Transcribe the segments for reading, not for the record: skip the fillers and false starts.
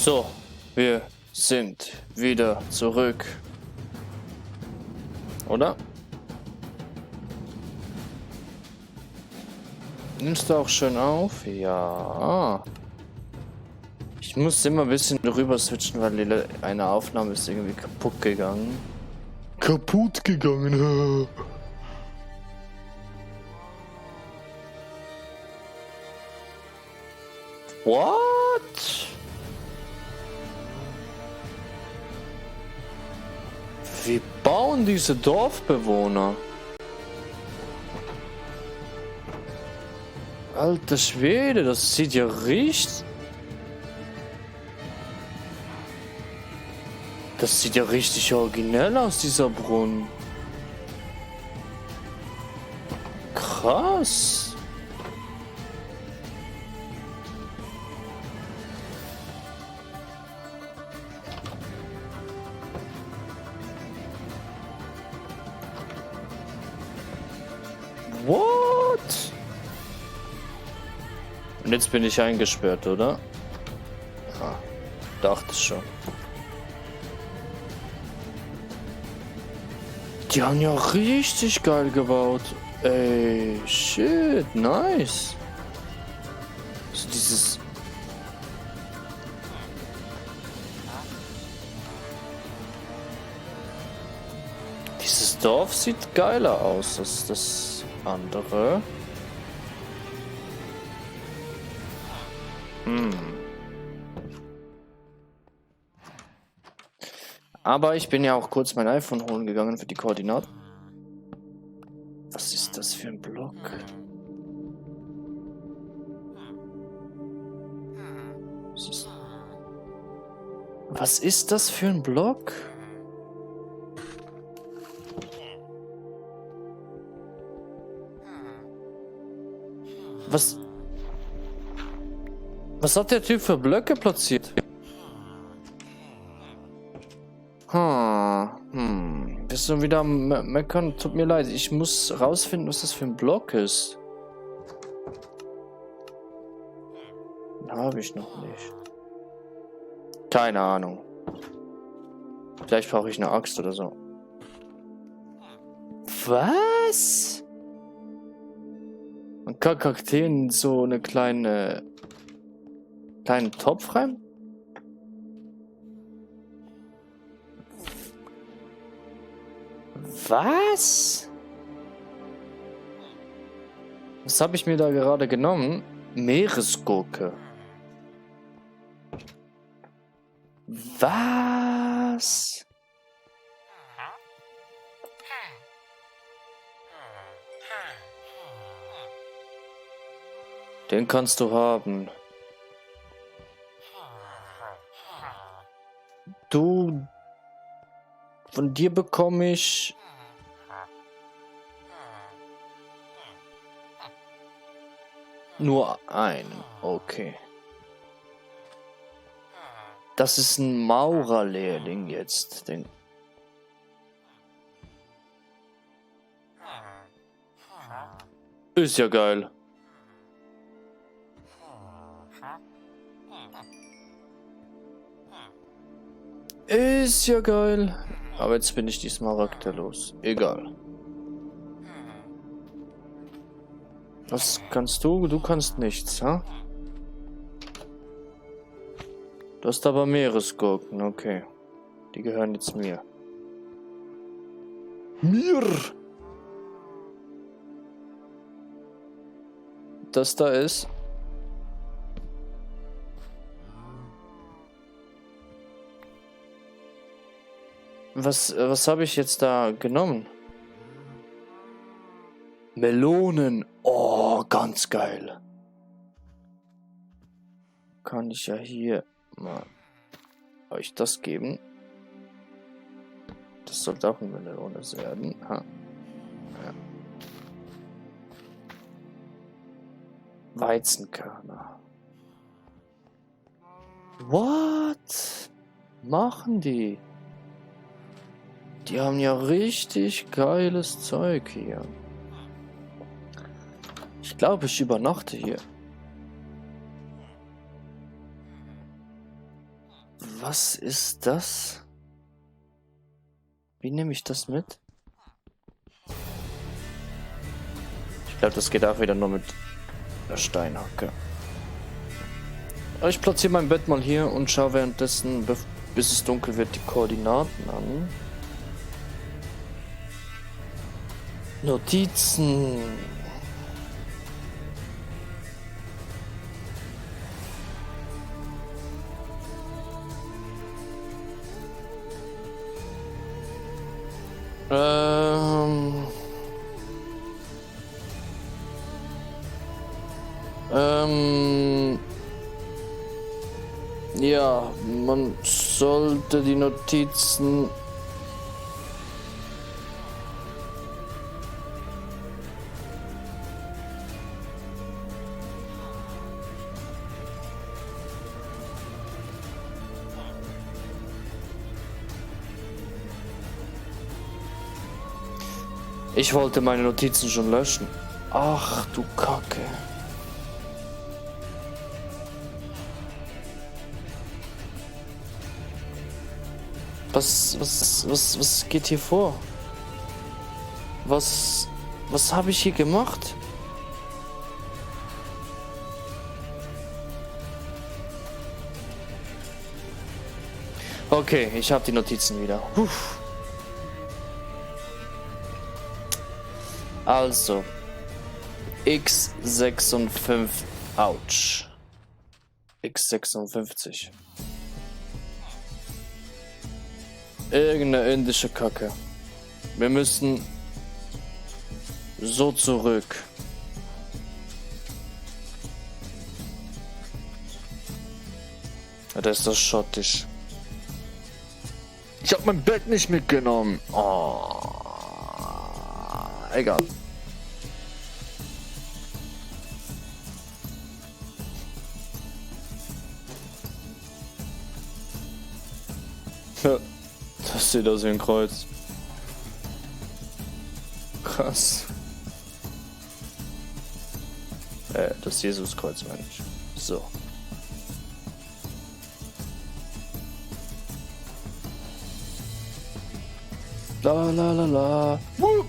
So, wir sind wieder zurück. Oder? Nimmst du auch schön auf? Ja. Ich muss immer ein bisschen drüber switchen, weil eine Aufnahme ist irgendwie kaputt gegangen. Kaputt gegangen. What? Wie bauen diese Dorfbewohner? Alter Schwede, das sieht ja richtig... Das sieht ja richtig originell aus, dieser Brunnen. Krass. What? Und jetzt bin ich eingesperrt, oder? Ja, dachte schon. Die haben ja richtig geil gebaut. Ey, shit, nice. So dieses... Dieses Dorf sieht geiler aus als das andere. Aber ich bin ja auch kurz mein iPhone holen gegangen für die Koordinaten. Was ist das für ein Block? Was ist das für ein Block? Was hat der Typ für Blöcke platziert? Bist du wieder am meckern? Tut mir leid, ich muss rausfinden, was das für ein Block ist. Habe ich noch nicht. Keine Ahnung. Vielleicht brauche ich eine Axt oder so. Was? Man kann Kakteen in so eine kleinen Topf rein? Was? Was habe ich mir da gerade genommen? Meeresgurke. Was? Den kannst du haben. Von dir bekomme ich... Nur einen. Okay. Das ist ein Maurerlehrling jetzt. Ist ja geil. Ist ja geil. Aber jetzt bin ich die Smaragde los. Egal. Was kannst du? Du kannst nichts, ha? Du hast aber Meeresgurken, okay. Die gehören jetzt mir. Mir! Das da ist... Was habe ich jetzt da genommen? Melonen. Oh, ganz geil. Kann ich ja hier mal euch das geben. Das sollte auch eine Melone werden. Ha. Ja. Weizenkörner. What? Machen die? Die haben ja richtig geiles Zeug hier. Ich glaube, ich übernachte hier. Was ist das? Wie nehme ich das mit? Ich glaube, das geht auch wieder nur mit der Steinhacke. Ich platziere mein Bett mal hier und schaue währenddessen, bis es dunkel wird, die Koordinaten an. Notizen. Ähm. Ja, man sollte die Notizen. Ich wollte meine Notizen schon löschen. Ach du Kacke. Was geht hier vor? Was habe ich hier gemacht? Okay, ich habe die Notizen wieder. Puh. Also, X56, ouch. X56. Irgendeine indische Kacke. Wir müssen so zurück. Das ist das schottisch. Ich hab mein Bett nicht mitgenommen. Oh. Egal. Das sieht aus wie ein Kreuz. Krass. Das Jesuskreuz meine ich. So. La la la la. Woo!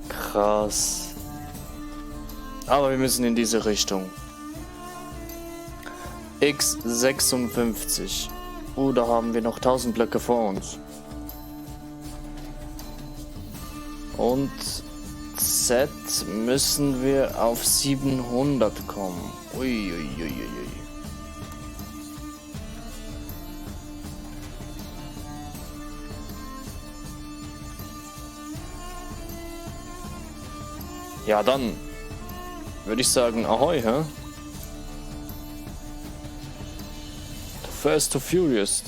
Krass. Aber wir müssen in diese Richtung. X56. Da haben wir noch 1000 Blöcke vor uns. Und Z müssen wir auf 700 kommen. Uiuiuiui. Ja, dann würde ich sagen, ahoi, hä? Too Fast, Too Furious.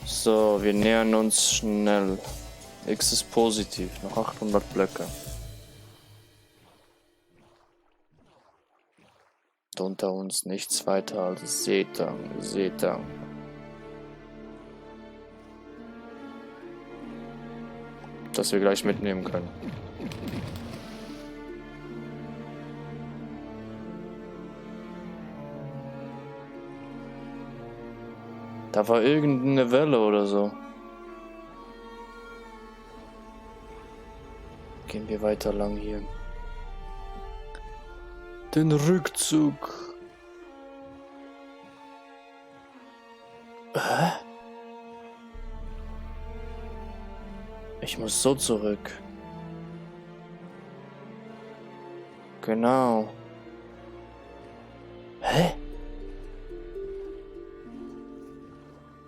So, wir nähern uns schnell. X ist positiv, noch 800 Blöcke. Unter uns nichts weiter als Setang. Das wir gleich mitnehmen können. Da war irgendeine Welle oder so. Gehen wir weiter lang hier. Den Rückzug. Hä? Ich muss so zurück. Genau. Hä?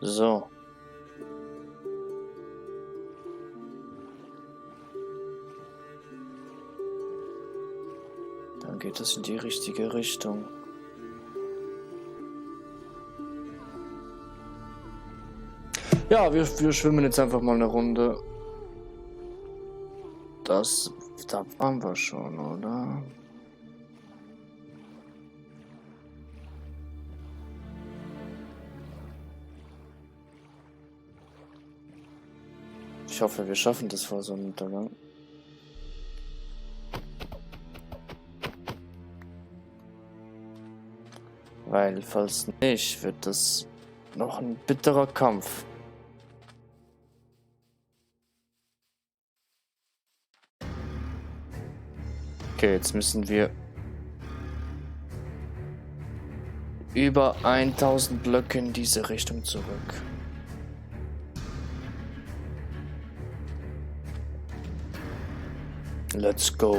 So. Dann geht es in die richtige Richtung. Ja, wir schwimmen jetzt einfach mal eine Runde. Da waren wir schon, oder? Ich hoffe, wir schaffen das vor Sonnenuntergang. Weil, falls nicht, wird das noch ein bitterer Kampf. Okay, jetzt müssen wir über 1000 Blöcke in diese Richtung zurück. Let's go.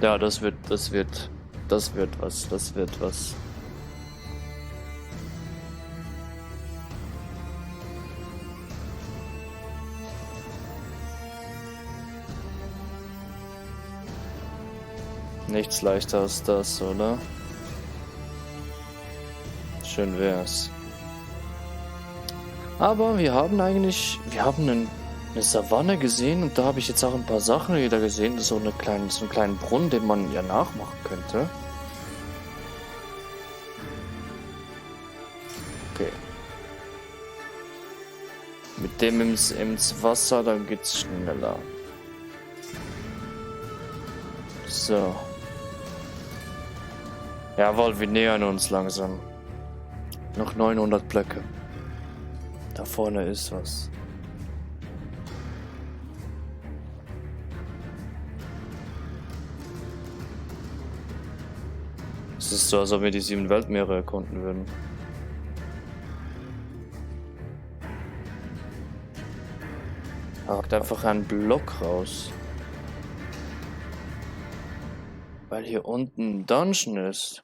Ja, das wird was. Nichts leichter als das, oder? Schön wär's. Aber wir haben eine Savanne gesehen und da habe ich jetzt auch ein paar Sachen wieder gesehen. So einen kleinen Brunnen, den man ja nachmachen könnte. Okay. Mit dem ins Wasser, dann geht's schneller. So. Jawohl, wir nähern uns langsam. Noch 900 Blöcke. Da vorne ist was. Es ist so, als ob wir die 7 Weltmeere erkunden würden. Hakt einfach einen Block raus. Weil hier unten ein Dungeon ist.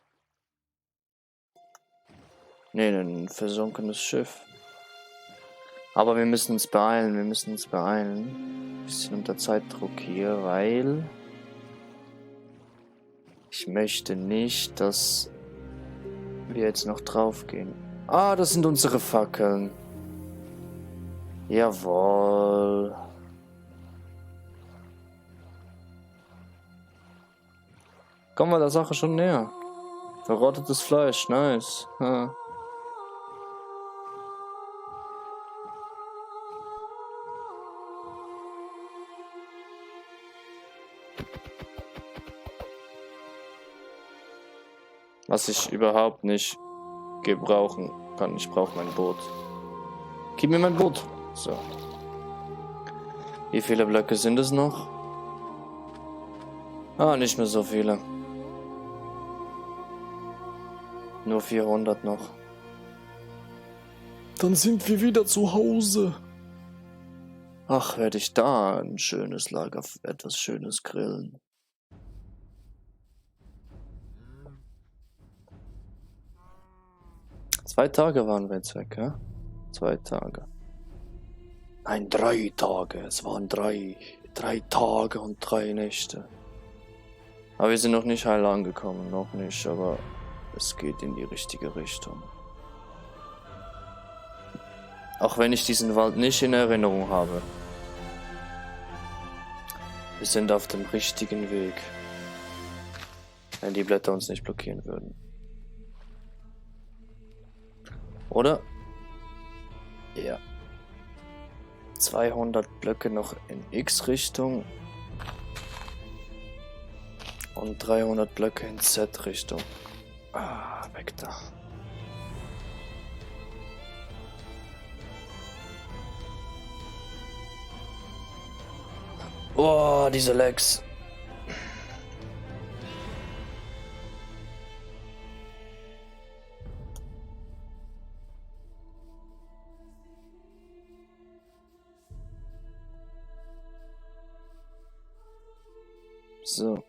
Nee, ein versunkenes Schiff. Aber wir müssen uns beeilen, Bisschen unter Zeitdruck hier, weil ich möchte nicht, dass wir jetzt noch drauf gehen. Ah, das sind unsere Fackeln. Jawohl. Kommen wir der Sache schon näher. Verrottetes Fleisch, nice. Ha. Was ich überhaupt nicht gebrauchen kann. Ich brauche mein Boot. Gib mir mein Boot. So. Wie viele Blöcke sind es noch? Ah, nicht mehr so viele. Nur 400 noch. Dann sind wir wieder zu Hause. Ach, werde ich da ein schönes Lager, etwas Schönes grillen. Zwei Tage waren wir jetzt weg, ja? 2 Tage. Nein, 3 Tage. Es waren 3 Tage und 3 Nächte. Aber wir sind noch nicht heil angekommen, noch nicht, aber es geht in die richtige Richtung. Auch wenn ich diesen Wald nicht in Erinnerung habe. Wir sind auf dem richtigen Weg. Wenn die Blätter uns nicht blockieren würden. Oder? Ja. 200 Blöcke noch in X-Richtung. Und 300 Blöcke in Z-Richtung. Ah, weg da. Oh, diese Lags. So.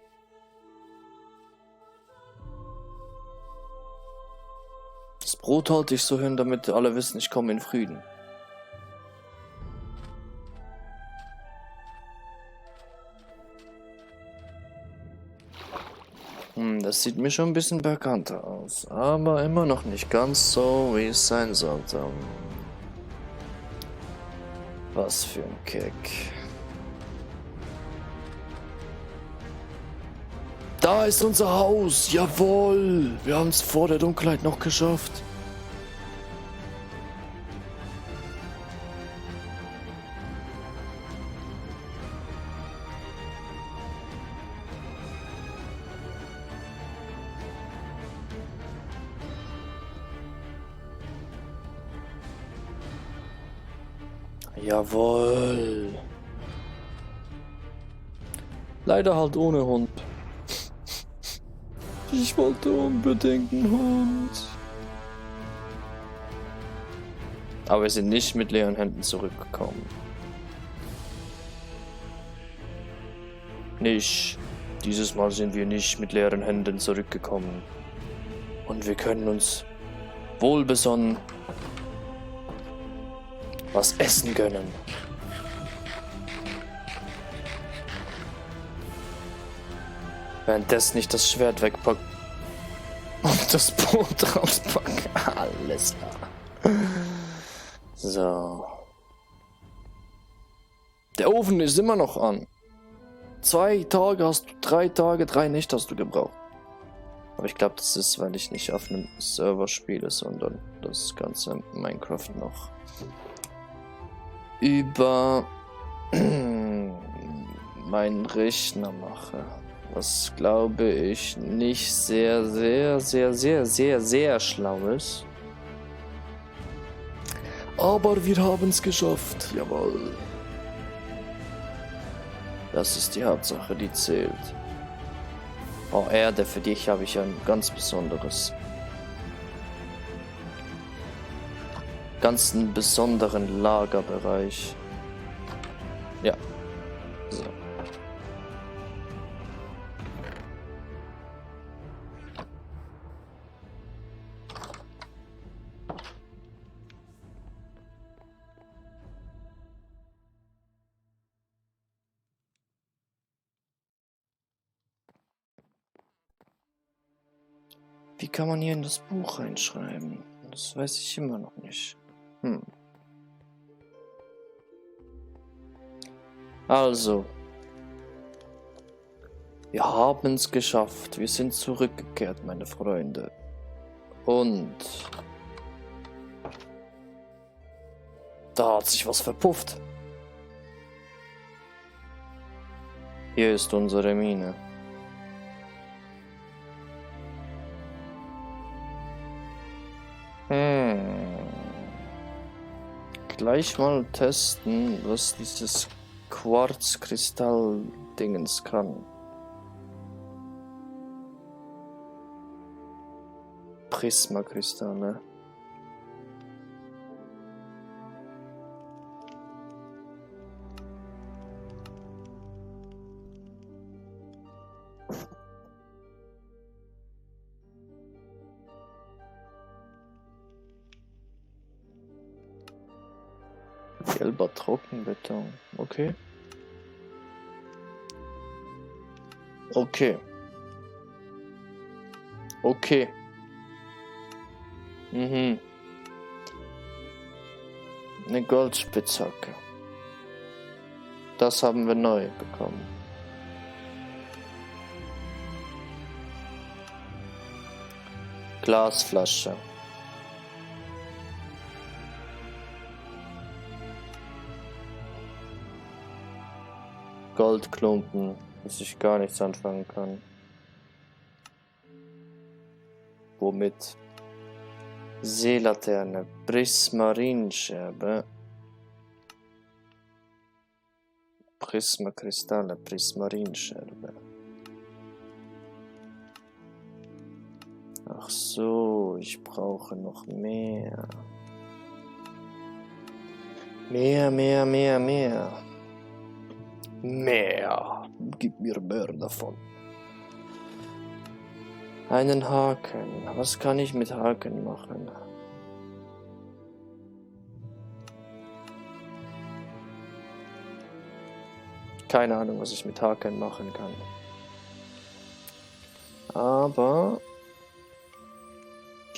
Das Brot halte ich so hin, damit alle wissen, ich komme in Frieden. Das sieht mir schon ein bisschen bekannter aus, aber immer noch nicht ganz so, wie es sein sollte. Was für ein Keck. Da ist unser Haus, jawohl! Wir haben es vor der Dunkelheit noch geschafft. Jawohl. Leider halt ohne Hund. Ich wollte unbedingt einen Hund. Aber wir sind nicht mit leeren Händen zurückgekommen. Nicht. Dieses Mal sind wir nicht mit leeren Händen zurückgekommen. Und wir können uns wohlbesonnen was essen gönnen. Währenddessen nicht das Schwert wegpacken und das Brot rauspacken. Alles klar. So. Der Ofen ist immer noch an. 2 Tage hast du, 3 Tage, 3 Nächte hast du gebraucht. Aber ich glaube, das ist, weil ich nicht auf einem Server spiele, sondern das ganze Minecraft noch über meinen Rechner mache. Was glaube ich nicht sehr schlau ist. Aber wir haben es geschafft. Jawohl. Das ist die Hauptsache, die zählt. Oh, Erde, für dich habe ich ein ganz besonderes. Ganz einen besonderen Lagerbereich. Ja. So. Wie kann man hier in das Buch reinschreiben? Das weiß ich immer noch nicht. Also. Wir haben es geschafft. Wir sind zurückgekehrt, meine Freunde. Und da hat sich was verpufft. Hier ist unsere Mine. Gleich mal testen, was dieses Quarzkristall-Dingens kann. Prismakristalle. Gelber Trockenbeton. Okay. Okay. Okay. Eine Goldspitzhacke. Das haben wir neu bekommen. Glasflasche. Goldklumpen, dass ich gar nichts anfangen kann. Womit? Seelaterne, Prismarinscherbe, Prismakristalle, Prismarinscherbe. Ach so, ich brauche noch mehr. Mehr. Mehr. Gib mir mehr davon. Einen Haken. Was kann ich mit Haken machen? Keine Ahnung, was ich mit Haken machen kann. Aber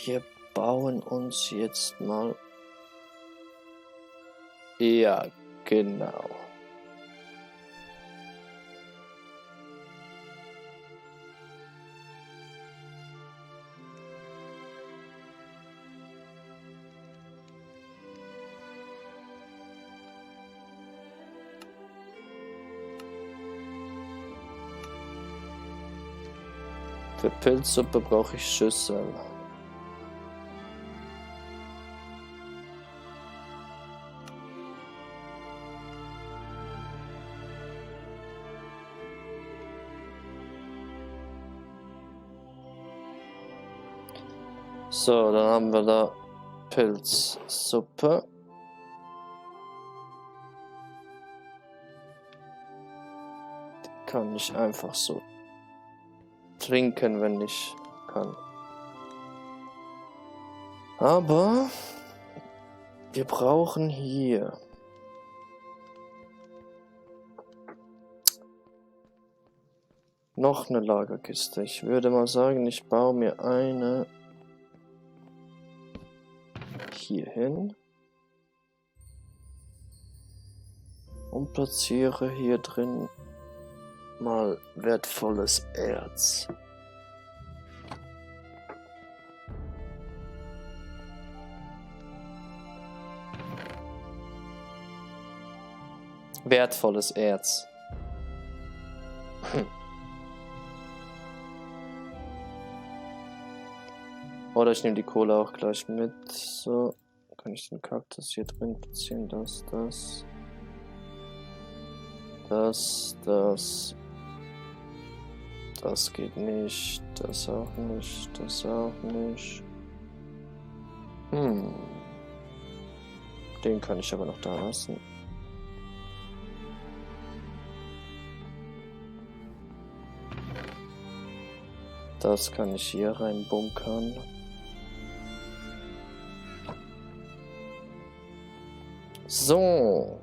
wir bauen uns jetzt mal... Ja, genau. Für Pilzsuppe brauche ich Schüssel. So, dann haben wir da Pilzsuppe. Die kann ich einfach so trinken, wenn ich kann. Aber wir brauchen hier noch eine Lagerkiste. Ich würde mal sagen, ich baue mir eine hier hin und platziere hier drin mal wertvolles Erz. Wertvolles Erz. Oder ich nehme die Kohle auch gleich mit. So, kann ich den Kaktus hier drin platzieren. Das geht nicht. Das auch nicht. Das auch nicht. Den kann ich aber noch da lassen. Das kann ich hier rein bunkern. So.